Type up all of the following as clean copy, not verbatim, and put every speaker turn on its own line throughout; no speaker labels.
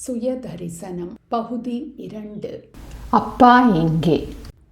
சுயதரிசனம் பகுதி 2.
அப்பா எங்கே?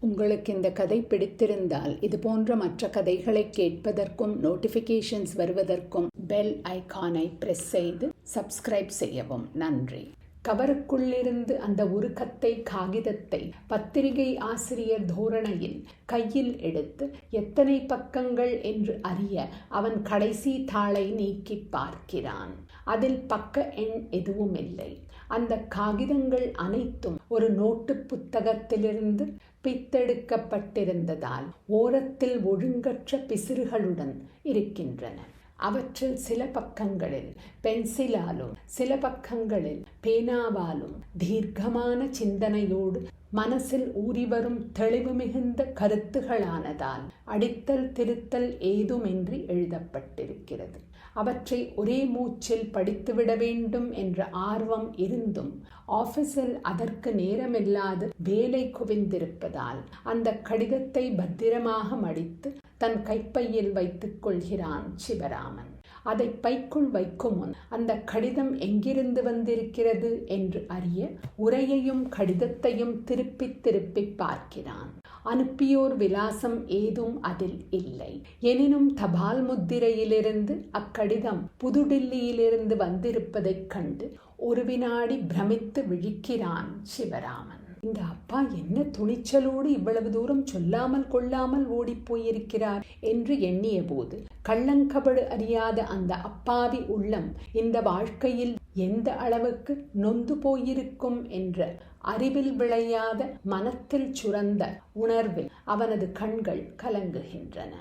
உங்களுக்கு இந்த கதை பிடித்திருந்தால் இது போன்ற மற்ற கதைகளை கேட்பதற்கும் நோட்டிஃபிகேஷன்ஸ் வருவதற்கும் பெல் ஐகானை பிரஸ் செய்து சப்ஸ்கிரைப் செய்யவும். நன்றி. கவருக்குள்ளிருந்து அந்த உருக்கத்தை காகிதத்தை பத்திரிகை ஆசிரியர் தோரணையில் கையில் எடுத்து எத்தனை பக்கங்கள் என்று அறிய அவன் கடைசி தாளை நீக்கி பார்க்கிறான். அதில் பக்க எண் எதுவும் இல்லை. அந்த காகிதங்கள் அனைத்தும் ஒரு நோட்டு புத்தகத்திலிருந்து பித்தெடுக்கப்பட்டிருந்ததால் ஓரத்தில் ஒழுங்கற்ற பிசிறுகளுடன் இருக்கின்றன. அவற்றில் சில பக்கங்களில் பென்சிலாலும் சில பக்கங்களில் பேனாவாலும் தீர்க்கமான சிந்தனையோடு மனசில் ஊறிவரும் தெளிவு மிகுந்த கருத்துகளானதால் அடித்தல் திருத்தல் ஏதுமின்றி எழுதப்பட்டிருக்கிறது. அவற்றை ஒரே மூச்சில் படித்துவிட வேண்டும் என்ற ஆர்வம் இருந்தும் ஆபீஸில் அதற்கு நேரமில்லாது வேலை குவிந்திருப்பதால் அந்த கடிதத்தை பத்திரமாக மடித்து தன் கைப்பையில் வைத்துக் கொள்கிறான் சிவராமன். அதை பைக்குள் வைக்கும் முன் அந்த கடிதம் எங்கிருந்து வந்திருக்கிறது என்று அறிய உரையையும் கடிதத்தையும் திருப்பி திருப்பி பார்க்கிறான். அனுப்பியோர் விலாசம் ஏதும் அதில் இல்லை. எனினும் தபால் முத்திரையிலிருந்து அக்கடிதம் புதுடில்லியிலிருந்து வந்திருப்பதைக் கண்டு ஒரு வினாடி பிரமித்து விழிக்கிறான் சிவராமன். இந்த அப்பா என்ன துணிச்சலோடு இவ்வளவு தூரம் சொல்லாமல் கொள்ளாமல் ஓடிப்போயிருக்கிறார் என்று எண்ணிய போது கள்ளங்கபடு அறியாத அந்த அப்பாவி உள்ளம் இந்த வாழ்க்கையில் எந்த அளவுக்கு நொந்து போயிருக்கும் என்ற அறிவில் விளையாத மனத்தில் சுரந்த உணர்வில் அவனது கண்கள் கலங்குகின்றன.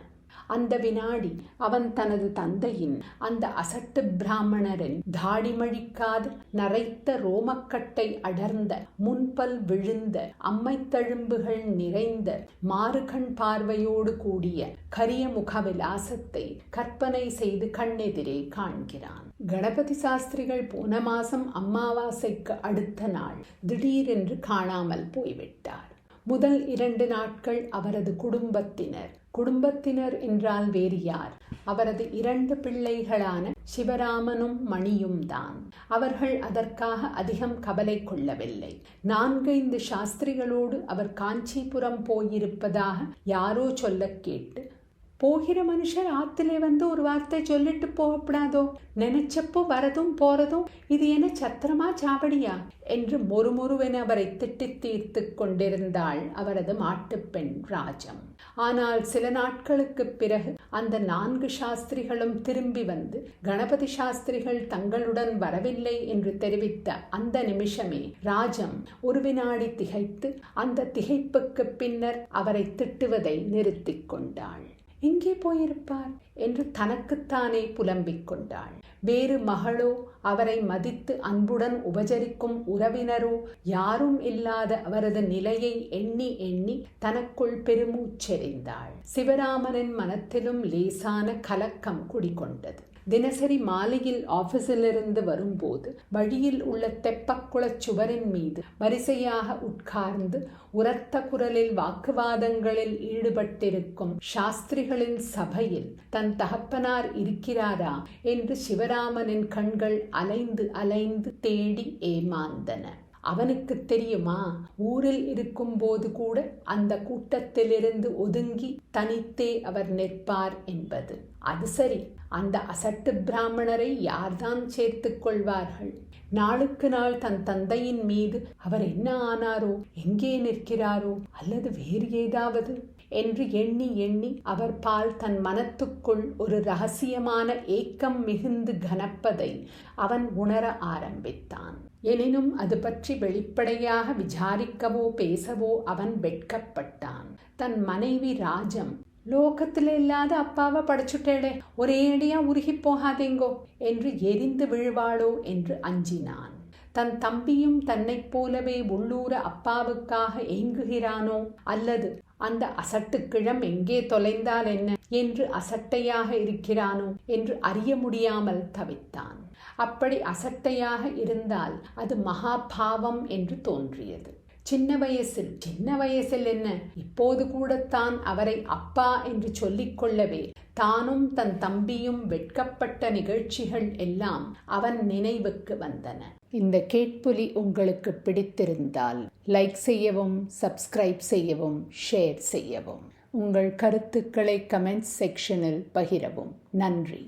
அந்த வினாடி அவன் தனது தந்தையின் அந்த அசட்டு பிராமணரின் தாடிமழிக்காது நரைத்த ரோமக்கட்டை அடர்ந்த முன்பல் விழுந்த அம்மைத்தழும்புகள் நிறைந்த மாறுகண் பார்வையோடு கூடிய கரிய முகவிலாசத்தை கற்பனை செய்து கண்ணெதிரே காண்கிறான். கணபதி சாஸ்திரிகள் போன மாசம் அமாவாசைக்கு அடுத்த நாள் திடீரென்று காணாமல் போய்விட்டார். முதல் 2 நாட்கள் அவரது குடும்பத்தினர் என்றால் வேறு யார்? அவரது 2 பிள்ளைகளான சிவராமனும் மணியும் தான். அவர்கள் அதற்காக அதிகம் கவலை கொள்ளவில்லை. 4-5 சாஸ்திரிகளோடு அவர் காஞ்சிபுரம் போயிருப்பதாக யாரோ சொல்ல கேட்டு, போகிற மனுஷர் ஆத்திலே வந்து ஒரு வார்த்தை சொல்லிட்டு போகப்படாதோ, நினைச்சப்போ வரதும் போறதும் இது என்ன சத்திரமா சாவடியா என்று மொறுமொறுவென அவரை திட்டி தீர்த்து கொண்டிருந்தாள் அவரது மாட்டுப்பெண் ராஜம். ஆனால் சில நாட்களுக்கு பிறகு அந்த 4 சாஸ்திரிகளும் திரும்பி வந்து கணபதி சாஸ்திரிகள் தங்களுடன் வரவில்லை என்று தெரிவித்த அந்த நிமிஷமே ராஜம் ஒரு வினாடி திகைத்து அந்த திகைப்புக்கு பின்னர் அவரை திட்டுவதை நிறுத்தி கொண்டாள். எங்கே போயிருப்பார் என்று தனக்குத்தானே புலம்பிக் கொண்டாள். வேறு மகளோ அவரை மதித்து அன்புடன் உபசரிக்கும் உறவினரோ யாரும் இல்லாத அவரது நிலையை எண்ணி எண்ணி தனக்குள் பெருமூச்செறிந்தாள். சிவராமனின் மனத்திலும் லேசான கலக்கம் குடிகொண்டது. தினசரி மாலையில் ஆபீஸிலிருந்து வரும்போது வழியில் உள்ள தெப்பக்குளச் சுவரின் மீது வரிசையாக உட்கார்ந்து உரத்த குரலில் வாக்குவாதங்களில் ஈடுபட்டிருக்கும் சாஸ்திரிகளின் சபையில் தன் தகப்பனார் இருக்கிறாரா என்று சிவராமனின் கண்கள் அலைந்து அலைந்து தேடி ஏமாந்தன. அவனுக்கு தெரியுமா, ஊரில் இருக்கும் போது கூட அந்த கூட்டத்திலிருந்து ஒதுங்கி தனித்தே அவர் நிற்பார் என்பது. அது சரி, அந்த அசட்டு பிராமணரை யார்தான் சேர்த்துக் கொள்வார்கள்? நாளுக்கு நாள் தன் தந்தையின் மீது அவர் என்ன ஆனாரோ, எங்கே நிற்கிறாரோ, அல்லது வேறு ஏதாவது என்று எண்ணி எண்ணி அவர் பால் தன் மனத்துக்குள் ஒரு ரகசியமான ஏக்கம் மிகுந்து கனப்பதை அவன் உணர ஆரம்பித்தான். எனினும் அது பற்றி வெளிப்படையாக விசாரிக்கவோ பேசவோ அவன் வெட்கப்பட்டான். தன் மனைவி ராஜம், லோகத்தில் இல்லாத அப்பாவை படைச்சுட்டேளே, ஒரேடியா உருகி போகாதேங்கோ என்று எரிந்து விழுவாளோ என்று அஞ்சினான். தன் தம்பியும் தன்னைப் போலவே உள்ளூர அப்பாவுக்காக ஏங்குகிறானோ, அல்லது அந்த அசட்டுக்கிழம் எங்கே தொலைந்தால் என்ன என்று அசட்டையாக இருக்கிறானோ என்று அறிய முடியாமல் தவித்தான். அப்படி அசட்டையாக இருந்தால் அது மகாபாவம் என்று தோன்றியது. சின்ன வயசில் என்ன, இப்போது கூடத்தான் அவரை அப்பா என்று சொல்லிக் கொள்ளவே தானும் தன் தம்பியும் வெட்கப்பட்ட நிகழ்ச்சிகள் எல்லாம் அவன் நினைவுக்கு வந்தன. இந்த கேட்புலி உங்களுக்கு பிடித்திருந்தால் லைக் செய்யவும், சப்ஸ்கிரைப் செய்யவும், ஷேர் செய்யவும். உங்கள் கருத்துக்களை கமெண்ட் செக்ஷனில் பகிரவும். நன்றி.